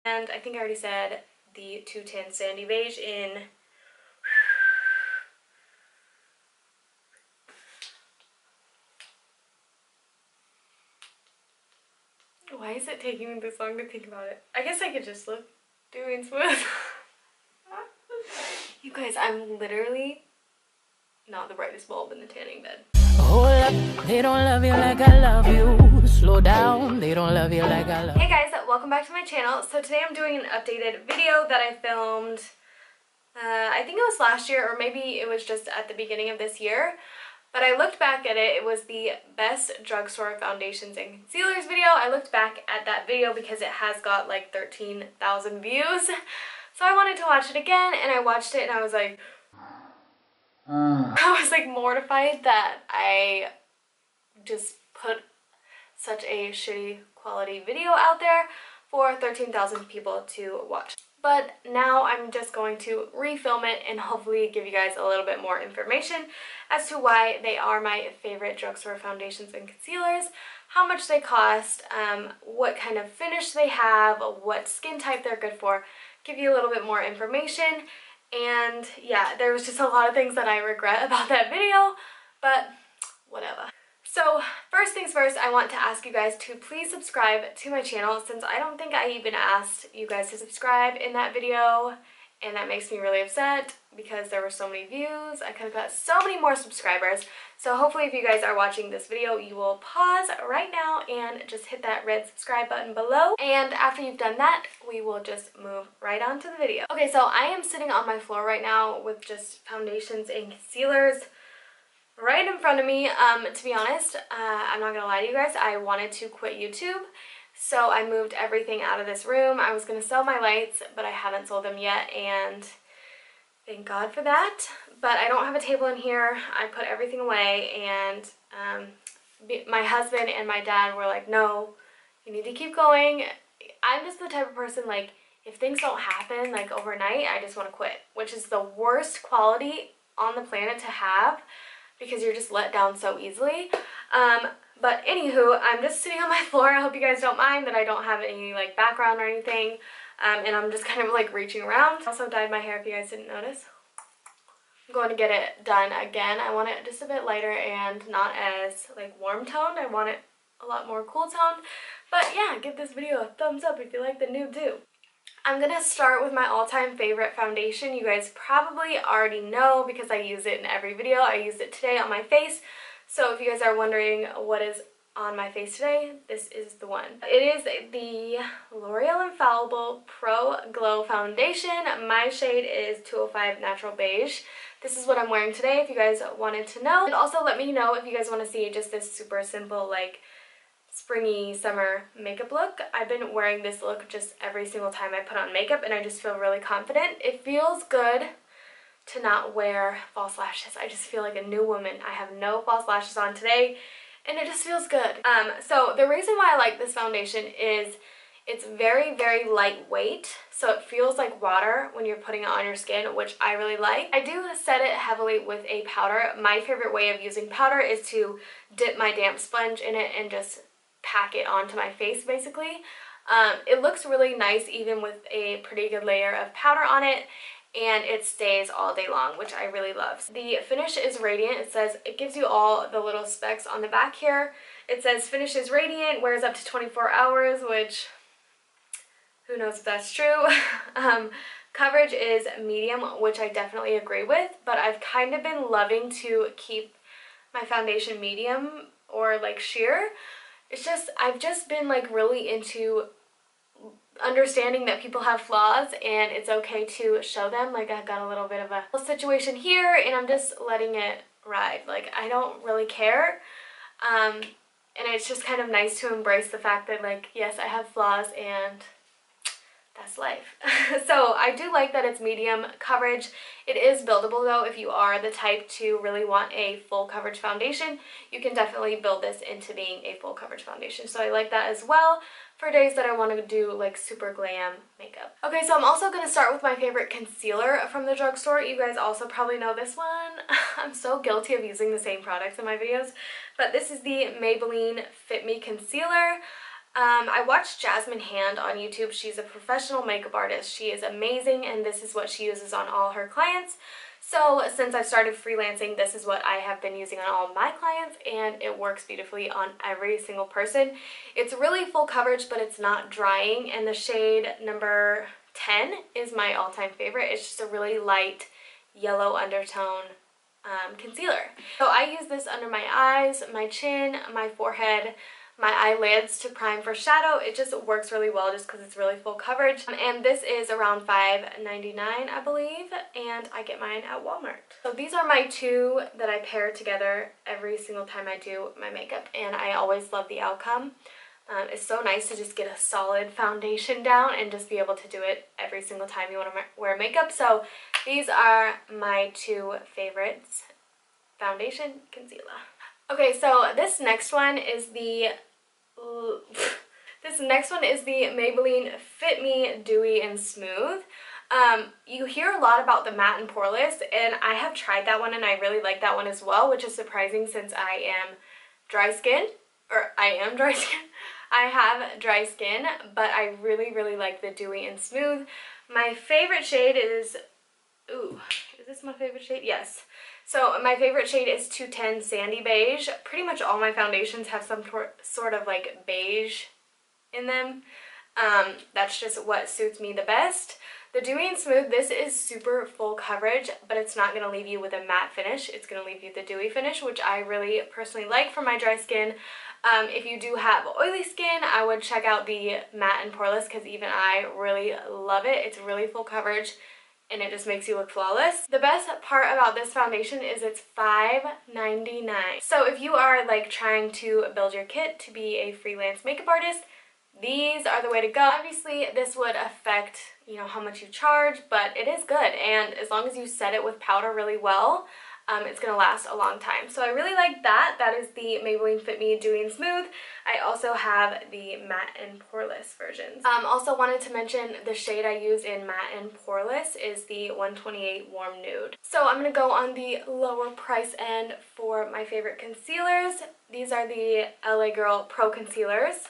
And I think I already said the 210 Sandy Beige in why is it taking me this long to think about it? I guess I could just look dewy and smooth. You guys, I'm literally not the brightest bulb in the tanning bed. Hold up, they don't love you like I love you. Slow down, they don't love you like I love you. Hey guys, welcome back to my channel. So today I'm doing an updated video that I filmed, I think it was last year, or maybe it was just at the beginning of this year. But I looked back at it. It was the best drugstore foundations and concealers video. I looked back at that video because it has got like 13,000 views. So I wanted to watch it again, and I watched it and I was like, I was like mortified that I just put such a shitty quality video out there for 13,000 people to watch. But now I'm just going to refilm it and hopefully give you guys a little bit more information as to why they are my favorite drugstore foundations and concealers, how much they cost, what kind of finish they have, what skin type they're good for, give you a little bit more information. And yeah, there was just a lot of things that I regret about that video, but whatever. So first things first, I want to ask you guys to please subscribe to my channel, since I don't think I even asked you guys to subscribe in that video, and that makes me really upset because there were so many views. I could have got so many more subscribers. So hopefully if you guys are watching this video, you will pause right now and just hit that red subscribe button below. And after you've done that, we will just move right on to the video. Okay, so I am sitting on my floor right now with just foundations and concealers right in front of me. To be honest, I'm not gonna lie to you guys, I wanted to quit YouTube, so I moved everything out of this room. I was gonna sell my lights, but I haven't sold them yet, and thank God for that. But I don't have a table in here. I put everything away, and my husband and my dad were like, no, you need to keep going. I'm just the type of person, like, if things don't happen like overnight, I just want to quit, which is the worst quality on the planet to have, because you're just let down so easily. But anywho, I'm just sitting on my floor. I hope you guys don't mind that I don't have any like background or anything. And I'm just kind of like reaching around. I also dyed my hair if you guys didn't notice. I'm going to get it done again. I want it just a bit lighter and not as like warm toned. I want it a lot more cool toned. But yeah, give this video a thumbs up if you like the new do. I'm gonna start with my all-time favorite foundation. You guys probably already know because I use it in every video. I used it today on my face. So if you guys are wondering what is on my face today, this is the one. It is the L'Oreal Infallible Pro Glow Foundation. My shade is 205 Natural Beige. This is what I'm wearing today if you guys wanted to know. And also let me know if you guys want to see just this super simple like springy summer makeup look. I've been wearing this look just every single time I put on makeup, and I just feel really confident. It feels good to not wear false lashes. I just feel like a new woman. I have no false lashes on today, and it just feels good. So the reason why I like this foundation is it's very, very lightweight, so it feels like water when you're putting it on your skin, which I really like. I do set it heavily with a powder. My favorite way of using powder is to dip my damp sponge in it and just pack it onto my face basically. It looks really nice even with a pretty good layer of powder on it, and it stays all day long, which I really love. The finish is radiant. It says, it gives you all the little specs on the back here. It says finish is radiant, wears up to 24 hours, which who knows if that's true. Coverage is medium, which I definitely agree with, but I've kind of been loving to keep my foundation medium or like sheer. It's just, I've just been like really into understanding that people have flaws and it's okay to show them. Like I've got a little bit of a situation here and I'm just letting it ride. Like I don't really care. And it's just kind of nice to embrace the fact that like, yes, I have flaws and that's life. So I do like that it's medium coverage. It is buildable though. If you are the type to really want a full coverage foundation, you can definitely build this into being a full coverage foundation. So I like that as well for days that I want to do like super glam makeup. Okay, so I'm also going to start with my favorite concealer from the drugstore. You guys also probably know this one. I'm so guilty of using the same products in my videos, but this is the Maybelline Fit Me Concealer. I watched Jasmine Hand on YouTube. She's a professional makeup artist. She is amazing, and this is what she uses on all her clients. So since I started freelancing, this is what I have been using on all my clients, and it works beautifully on every single person. It's really full coverage, but it's not drying, and the shade number 10 is my all-time favorite. It's just a really light yellow undertone concealer. So I use this under my eyes, my chin, my forehead, my eyelids to prime for shadow. It just works really well just because it's really full coverage. And this is around $5.99, I believe, and I get mine at Walmart. So these are my two that I pair together every single time I do my makeup, and I always love the outcome. It's so nice to just get a solid foundation down and just be able to do it every single time you want to wear makeup. So these are my two favorites, foundation, concealer. Okay, so this next one is the Maybelline Fit Me Dewy and Smooth. You hear a lot about the matte and poreless, and I have tried that one and I really like that one as well, which is surprising since I am dry skin. I have dry skin, but I really like the Dewy and Smooth. My favorite shade is, is this my favorite shade? Yes. So my favorite shade is 210 Sandy Beige. Pretty much all my foundations have some sort of like beige in them. That's just what suits me the best. The Dewy and Smooth, this is super full coverage, but it's not going to leave you with a matte finish. It's going to leave you the dewy finish, which I really personally like for my dry skin. If you do have oily skin, I would check out the matte and poreless because even I really love it. It's really full coverage, and it just makes you look flawless. The best part about this foundation is it's $5.99. So if you are like trying to build your kit to be a freelance makeup artist, these are the way to go. Obviously, this would affect, you know, how much you charge, but it is good. And as long as you set it with powder really well, it's going to last a long time. So I really like that. That is the Maybelline Fit Me Dewy and Smooth. I also have the matte and poreless versions. Also wanted to mention the shade I use in matte and poreless is the 128 Warm Nude. So I'm going to go on the lower price end for my favorite concealers. These are the LA Girl Pro Concealers.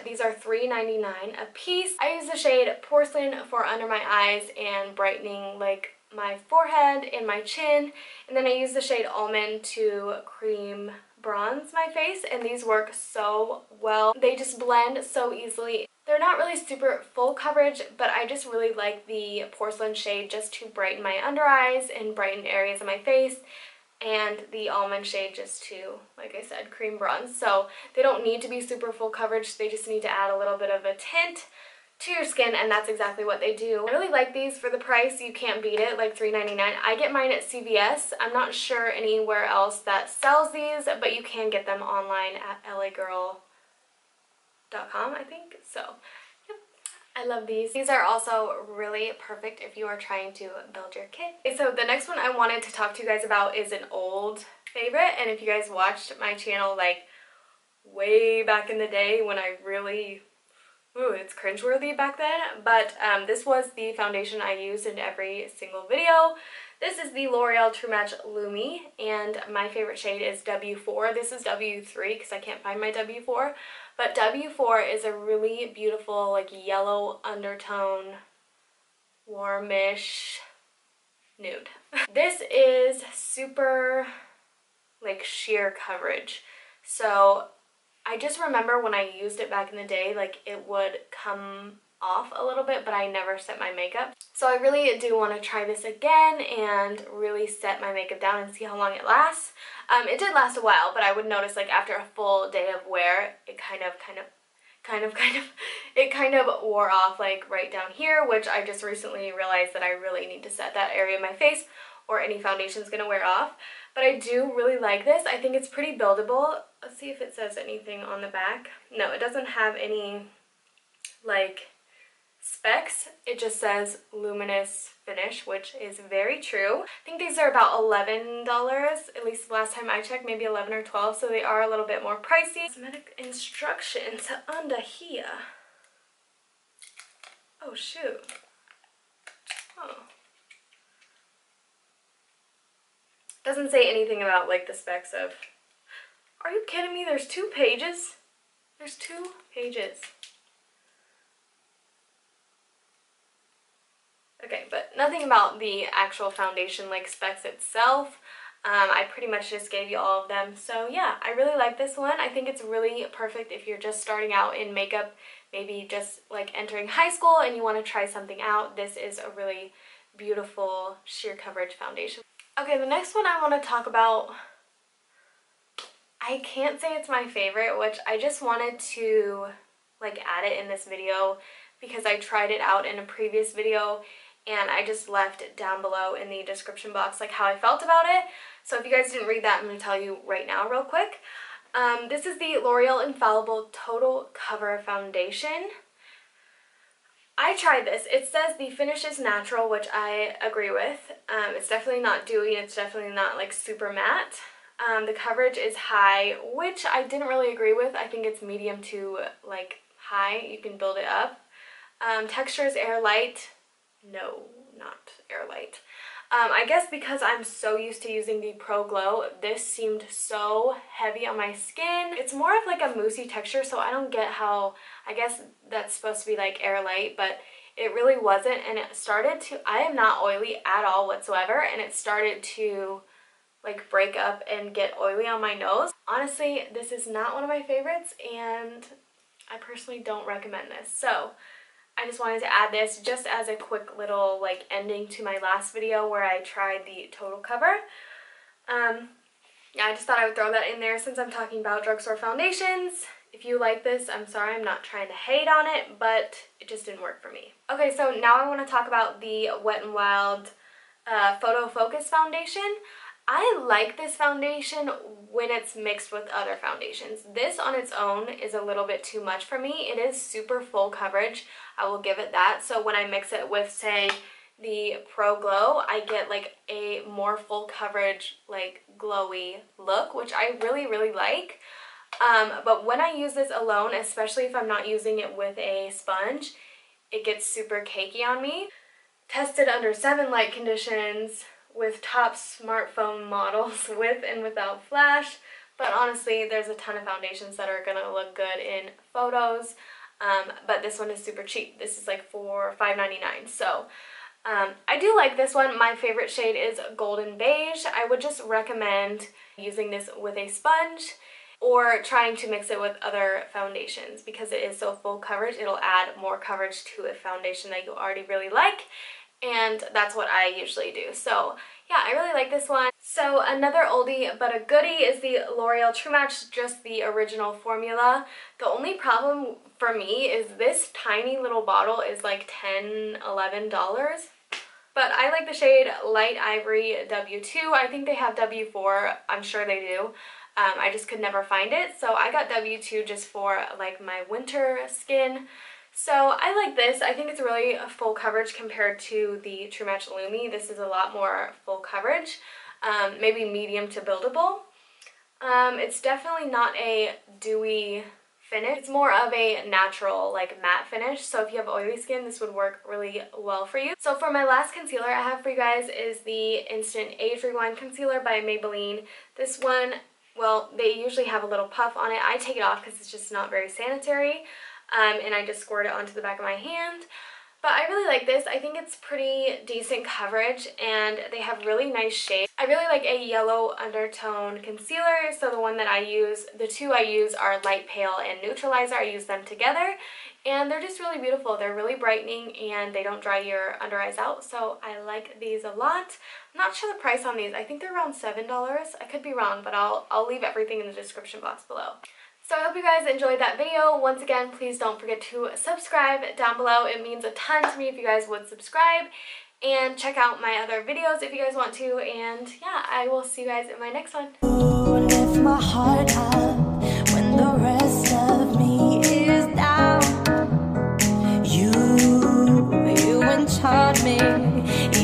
These are $3.99 a piece. I use the shade Porcelain for under my eyes and brightening like my forehead and my chin, and then I use the shade Almond to cream bronze my face, and these work so well. They just blend so easily. They're not really super full coverage, but I just really like the Porcelain shade just to brighten my under eyes and brighten areas of my face, and the Almond shade just to, like I said, cream bronze. So they don't need to be super full coverage, they just need to add a little bit of a tint to your skin, and that's exactly what they do. I really like these for the price. You can't beat it, like $3.99. I get mine at CVS. I'm not sure anywhere else that sells these, but you can get them online at lagirl.com, I think. So, yep, I love these. These are also really perfect if you are trying to build your kit. Okay, so the next one I wanted to talk to you guys about is an old favorite, and if you guys watched my channel like way back in the day when I really... it's cringeworthy back then, but this was the foundation I used in every single video. This is the L'Oreal True Match Lumi, and my favorite shade is W4. This is W3 because I can't find my W4, but W4 is a really beautiful like yellow undertone, warmish nude. This is super like sheer coverage, so I just remember when I used it back in the day, like it would come off a little bit, but I never set my makeup. So I really do want to try this again and really set my makeup down and see how long it lasts. It did last a while, but I would notice like after a full day of wear, it kind of wore off like right down here, which I just recently realized that I really need to set that area of my face or any foundation is going to wear off. But I do really like this. I think it's pretty buildable. Let's see if it says anything on the back. No, it doesn't have any like specs. It just says Luminous finish, which is very true. I think these are about $11, at least the last time I checked, maybe 11 or 12, so they are a little bit more pricey. Cosmetic instructions under here. Oh shoot. Oh. Doesn't say anything about like the specs of... Are you kidding me? There's 2 pages? There's 2 pages. Okay, but nothing about the actual foundation like specs itself. I pretty much just gave you all of them. So yeah, I really like this one. I think it's really perfect if you're just starting out in makeup, maybe just like entering high school and you want to try something out. This is a really beautiful sheer coverage foundation. Okay, the next one I want to talk about, I can't say it's my favorite, which I just wanted to like add it in this video because I tried it out in a previous video and I just left down below in the description box like how I felt about it. So if you guys didn't read that, I'm going to tell you right now real quick. This is the L'Oreal Infallible Total Cover Foundation. I tried this. It says the finish is natural, which I agree with. It's definitely not dewy and it's definitely not like super matte. The coverage is high, which I didn't really agree with. I think it's medium to like high. You can build it up. Texture is air light. No, not air light. I guess because I'm so used to using the Pro Glow, this seemed so heavy on my skin. It's more of like a moussey texture, so I don't get how, I guess that's supposed to be like air light, but it really wasn't, and it started to, I am not oily at all whatsoever, and it started to like break up and get oily on my nose. Honestly, this is not one of my favorites, and I personally don't recommend this. So I just wanted to add this just as a quick little like ending to my last video where I tried the total cover. Yeah, I just thought I would throw that in there since I'm talking about drugstore foundations. If you like this, I'm sorry, I'm not trying to hate on it, but it just didn't work for me. Okay, so now I want to talk about the Wet n Wild Photo Focus Foundation. I like this foundation when it's mixed with other foundations. This on its own is a little bit too much for me. It is super full coverage, I will give it that. So when I mix it with, say, the Pro Glow, I get like a more full coverage, like glowy look, which I really, really like. But when I use this alone, especially if I'm not using it with a sponge, it gets super cakey on me. Tested under 7 light conditions, with top smartphone models with and without flash, but honestly there's a ton of foundations that are gonna look good in photos, but this one is super cheap. This is like for $5.99, so I do like this one. My favorite shade is Golden Beige. I would just recommend using this with a sponge or trying to mix it with other foundations because it is so full coverage. It'll add more coverage to a foundation that you already really like, and that's what I usually do. So yeah, I really like this one. So another oldie but a goodie is the L'Oreal True Match, just the original formula. The only problem for me is this tiny little bottle is like $10, $11. But I like the shade Light Ivory W2. I think they have W4. I'm sure they do. I just could never find it. So I got W2 just for like my winter skin. So I like this. I think it's really a full coverage compared to the True Match Lumi. This is a lot more full coverage, maybe medium to buildable. It's definitely not a dewy finish. It's more of a natural like matte finish. So if you have oily skin, this would work really well for you. So for my last concealer I have for you guys is the Instant Age Rewind Concealer by Maybelline. This one, well, they usually have a little puff on it. I take it off because it's just not very sanitary. And I just squirt it onto the back of my hand. But I really like this. I think it's pretty decent coverage and they have really nice shades. I really like a yellow undertone concealer, so the one that I use, the two I use are Light Pale and Neutralizer. I use them together and they're just really beautiful. They're really brightening and they don't dry your under eyes out, so I like these a lot. I'm not sure the price on these. I think they're around $7. I could be wrong, but I'll leave everything in the description box below. So I hope you guys enjoyed that video. Once again, please don't forget to subscribe down below. It means a ton to me if you guys would subscribe. And check out my other videos if you guys want to. And yeah, I will see you guys in my next one. Lift my heart up when the rest of me is down. You enchant me.